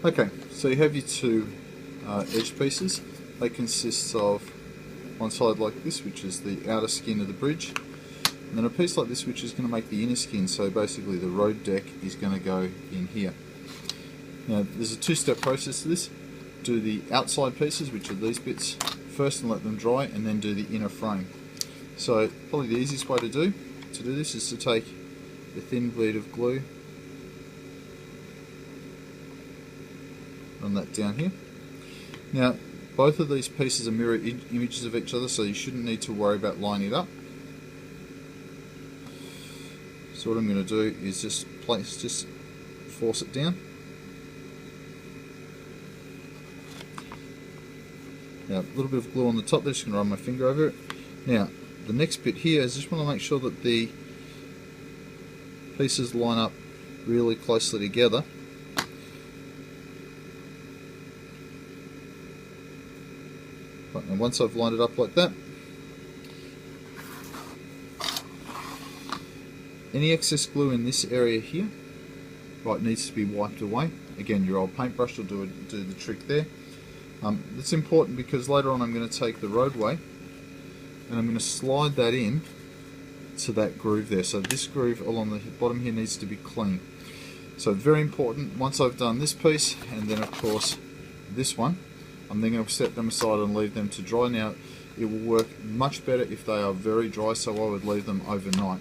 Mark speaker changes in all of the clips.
Speaker 1: Okay, so you have your two edge pieces. They consist of one side like this, which is the outer skin of the bridge, and then a piece like this, which is going to make the inner skin. So basically the road deck is going to go in here. Now there's a two-step process to this. Do the outside pieces, which are these bits, first and let them dry, and then do the inner frame. So probably the easiest way to do this is to take the thin bead of glue, run that down here. Now both of these pieces are mirror images of each other, so you shouldn't need to worry about lining it up. So what I'm going to do is just force it down. Now a little bit of glue on the top there, just going to run my finger over it. Now the next bit here is just want to make sure that the pieces line up really closely together. Right, and once I've lined it up like that, any excess glue in this area here, right, needs to be wiped away. Again, your old paintbrush will do the trick there. It's important because later on I'm going to take the roadway and I'm going to slide that in to that groove there. So this groove along the bottom here needs to be clean. So very important. Once I've done this piece and then of course this one, I'm then going to set them aside and leave them to dry. Now it will work much better if they are very dry, so I would leave them overnight.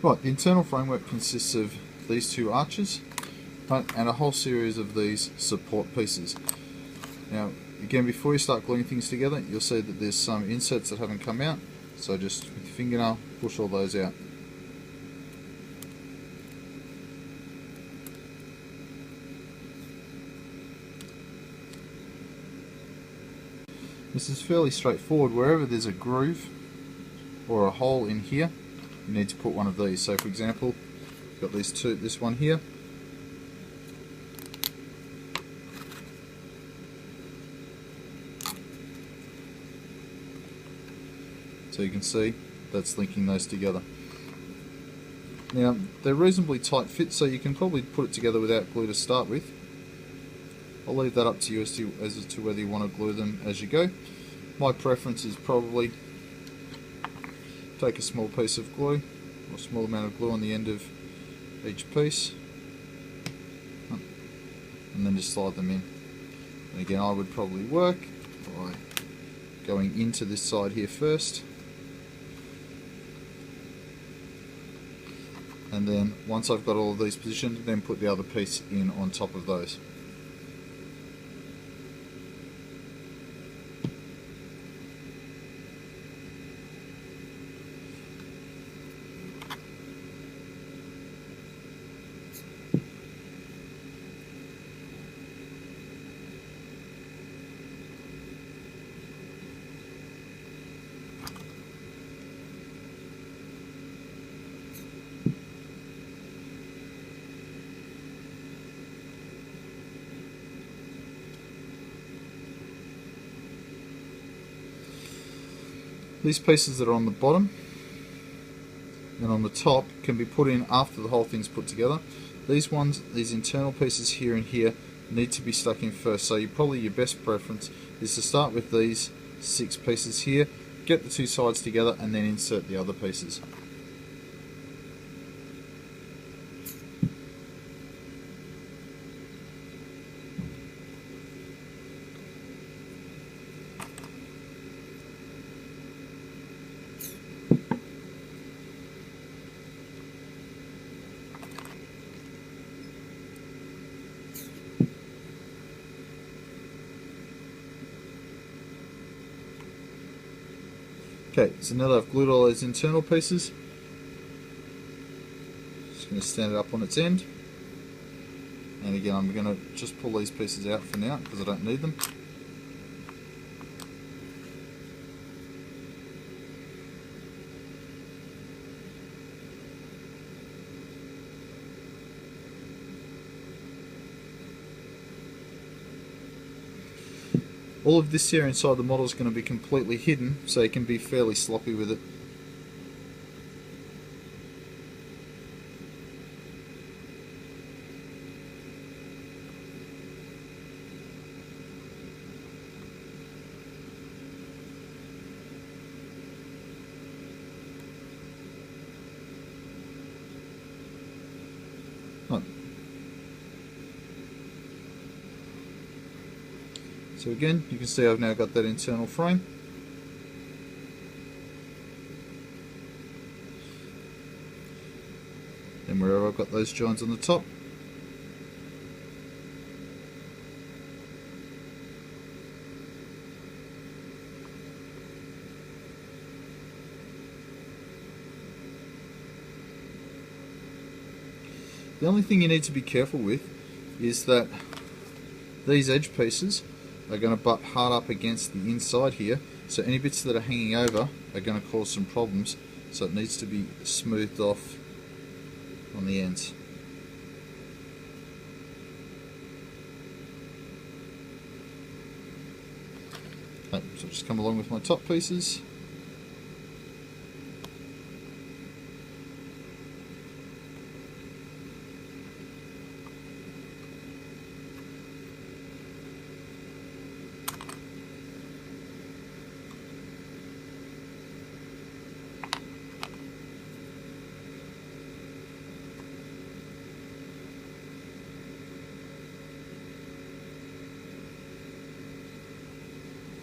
Speaker 1: Right, the internal framework consists of these two arches, right, and a whole series of these support pieces. Now again, before you start gluing things together, you'll see that there's some inserts that haven't come out, so just with your fingernail push all those out. This is fairly straightforward. Wherever there's a groove or a hole in here, you need to put one of these. So for example, you've got these two, this one here. So you can see that's linking those together. Now they're reasonably tight fit, so you can probably put it together without glue to start with. I'll leave that up to you as to whether you want to glue them as you go. My preference is probably take a small piece of glue, or a small amount of glue on the end of each piece, and then just slide them in. And again, I would probably work by going into this side here first, and then once I've got all of these positioned, then put the other piece in on top of those. These pieces that are on the bottom and on the top can be put in after the whole thing's put together. These ones, these internal pieces here and here, need to be stuck in first. So probably your best preference is to start with these 6 pieces here, get the two sides together, and then insert the other pieces. Okay, so now that I've glued all those internal pieces, just going to stand it up on its end, and again I'm going to just pull these pieces out for now because I don't need them. All of this here inside the model is going to be completely hidden, so you can be fairly sloppy with it. Right. So again, you can see I've now got that internal frame. Then wherever I've got those joins on the top, the only thing you need to be careful with is that these edge pieces are going to butt hard up against the inside here, so any bits that are hanging over are going to cause some problems, so it needs to be smoothed off on the ends. Okay, so just come along with my top pieces.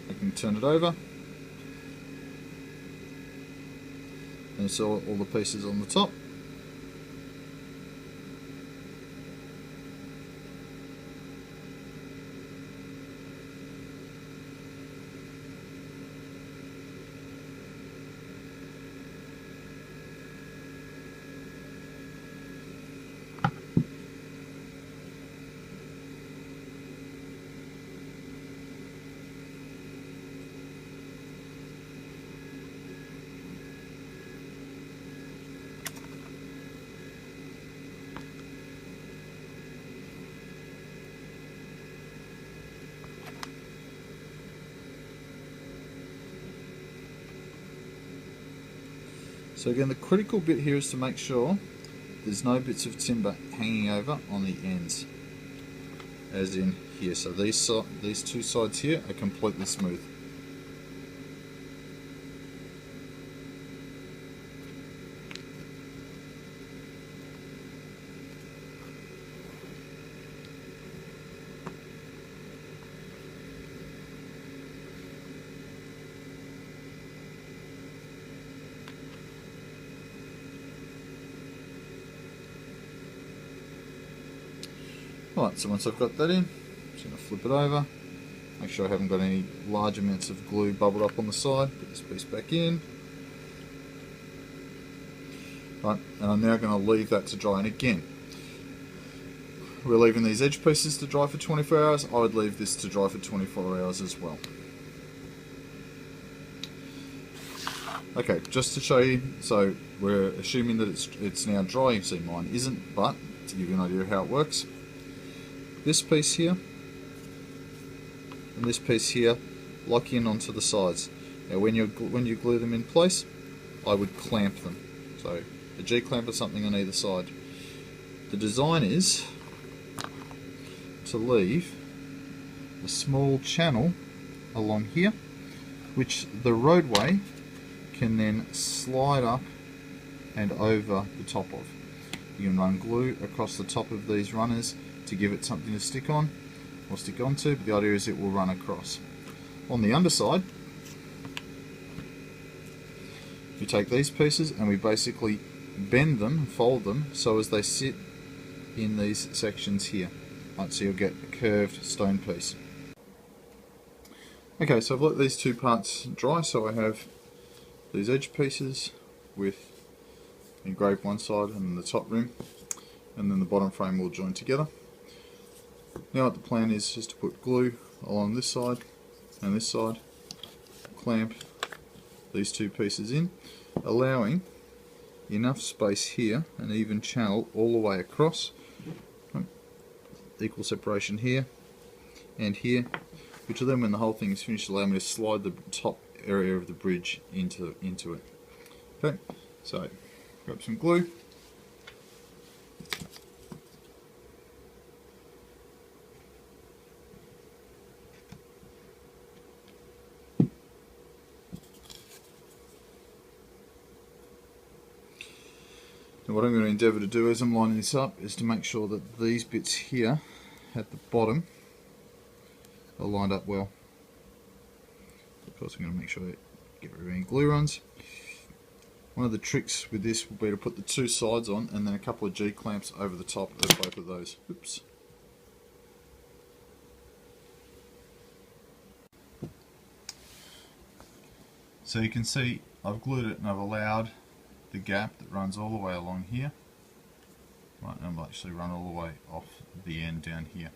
Speaker 1: I can turn it over, and it's all the pieces on the top. So again, the critical bit here is to make sure there's no bits of timber hanging over on the ends, as in here. So these two sides here are completely smooth. Alright, so once I've got that in, I'm just going to flip it over, make sure I haven't got any large amounts of glue bubbled up on the side, put this piece back in. Right, and I'm now going to leave that to dry, and again, we're leaving these edge pieces to dry for 24 hours, I would leave this to dry for 24 hours as well. Okay, just to show you, so we're assuming that it's now dry. You see mine isn't, but to give you an idea of how it works, this piece here and this piece here lock in onto the sides. Now when you glue them in place, I would clamp them. So a G-clamp or something on either side. The design is to leave a small channel along here, which the roadway can then slide up and over the top of. You can run glue across the top of these runners to give it something to stick on or stick onto, but the idea is it will run across. On the underside, we take these pieces and we basically bend them, fold them, so as they sit in these sections here. Right, so you'll get a curved stone piece. Okay, so I've let these two parts dry, so I have these edge pieces with engraved one side and the top rim, and then the bottom frame will join together. Now what the plan is just to put glue along this side and this side, clamp these two pieces in, allowing enough space here, an even channel all the way across, equal separation here and here, which will then, when the whole thing is finished, allow me to slide the top area of the bridge into it. Okay, so grab some glue. Now what I'm going to endeavour to do as I'm lining this up is to make sure that these bits here at the bottom are lined up well. Of course I'm going to make sure I get rid of any glue runs. One of the tricks with this will be to put the two sides on and then a couple of G-clamps over the top of both of those. Oops. So you can see I've glued it and I've allowed the gap that runs all the way along here. Right, and I'll actually run all the way off the end down here.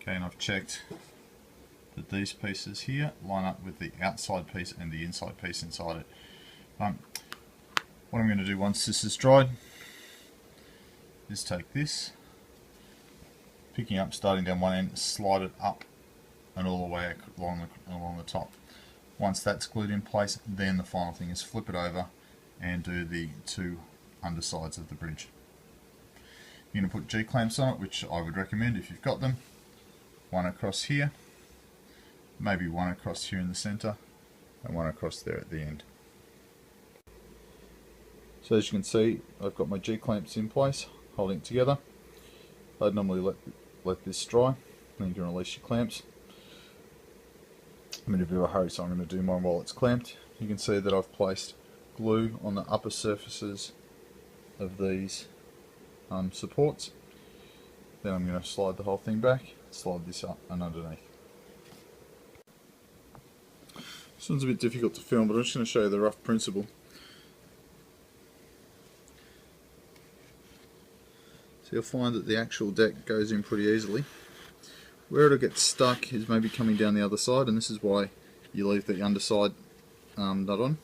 Speaker 1: Okay, and I've checked that these pieces here line up with the outside piece and the inside piece inside it. What I'm going to do once this is dried is take this, picking up, starting down one end, slide it up and all the way along the top. Once that's glued in place, then the final thing is flip it over and do the two undersides of the bridge. You're going to put G-clamps on it, which I would recommend if you've got them. One across here, maybe one across here in the centre, and one across there at the end. So as you can see, I've got my G-clamps in place, holding it together. I'd normally let this dry, then you can release your clamps. I'm in a bit of a hurry, so I'm going to do mine while it's clamped. You can see that I've placed glue on the upper surfaces of these supports. Then I'm going to slide the whole thing back, slide this up and underneath. This one's a bit difficult to film, but I'm just going to show you the rough principle. So you'll find that the actual deck goes in pretty easily. Where it'll get stuck is maybe coming down the other side, and this is why you leave the underside nut on.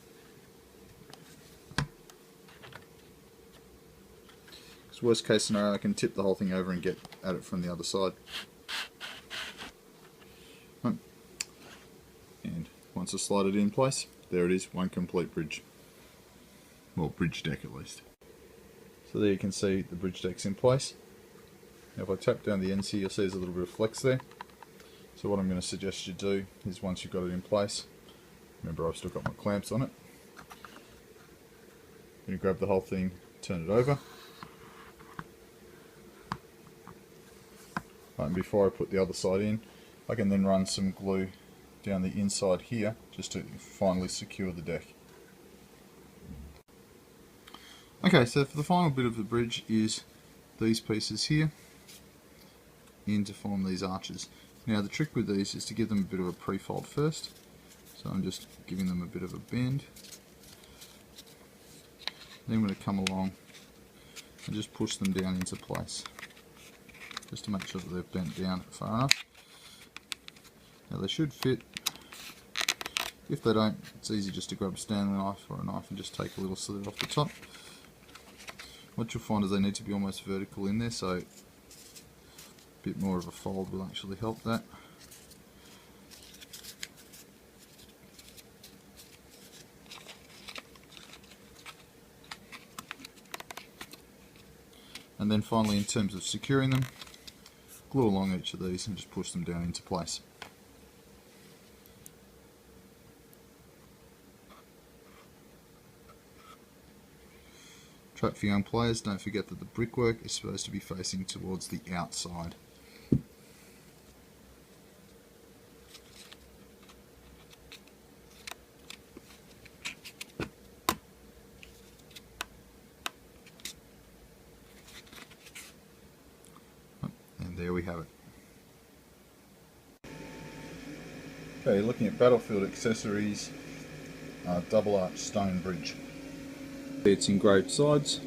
Speaker 1: Because worst case scenario, I can tip the whole thing over and get at it from the other side. And once I slide it in place, there it is, one complete bridge. Well, bridge deck at least. So there you can see the bridge deck's in place. Now if I tap down the ends here, you'll see there's a little bit of flex there. So what I'm going to suggest you do is, once you've got it in place, remember I've still got my clamps on it, you grab the whole thing, turn it over. Right, and before I put the other side in, I can then run some glue down the inside here just to finally secure the deck. Okay, so for the final bit of the bridge is these pieces here in to form these arches. Now the trick with these is to give them a bit of a pre-fold first. So I'm just giving them a bit of a bend. Then I'm going to come along and just push them down into place, just to make sure that they've bent down far enough. Now they should fit. If they don't, it's easy just to grab a Stanley knife or a knife and just take a little slit off the top. What you'll find is they need to be almost vertical in there, so a bit more of a fold will actually help that. And then finally, in terms of securing them, glue along each of these and just push them down into place. Trap for young players, don't forget that the brickwork is supposed to be facing towards the outside. And there we have it. Okay, looking at Battlefield Accessories double arch stone bridge. It's engraved sides,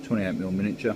Speaker 1: 28mm miniature.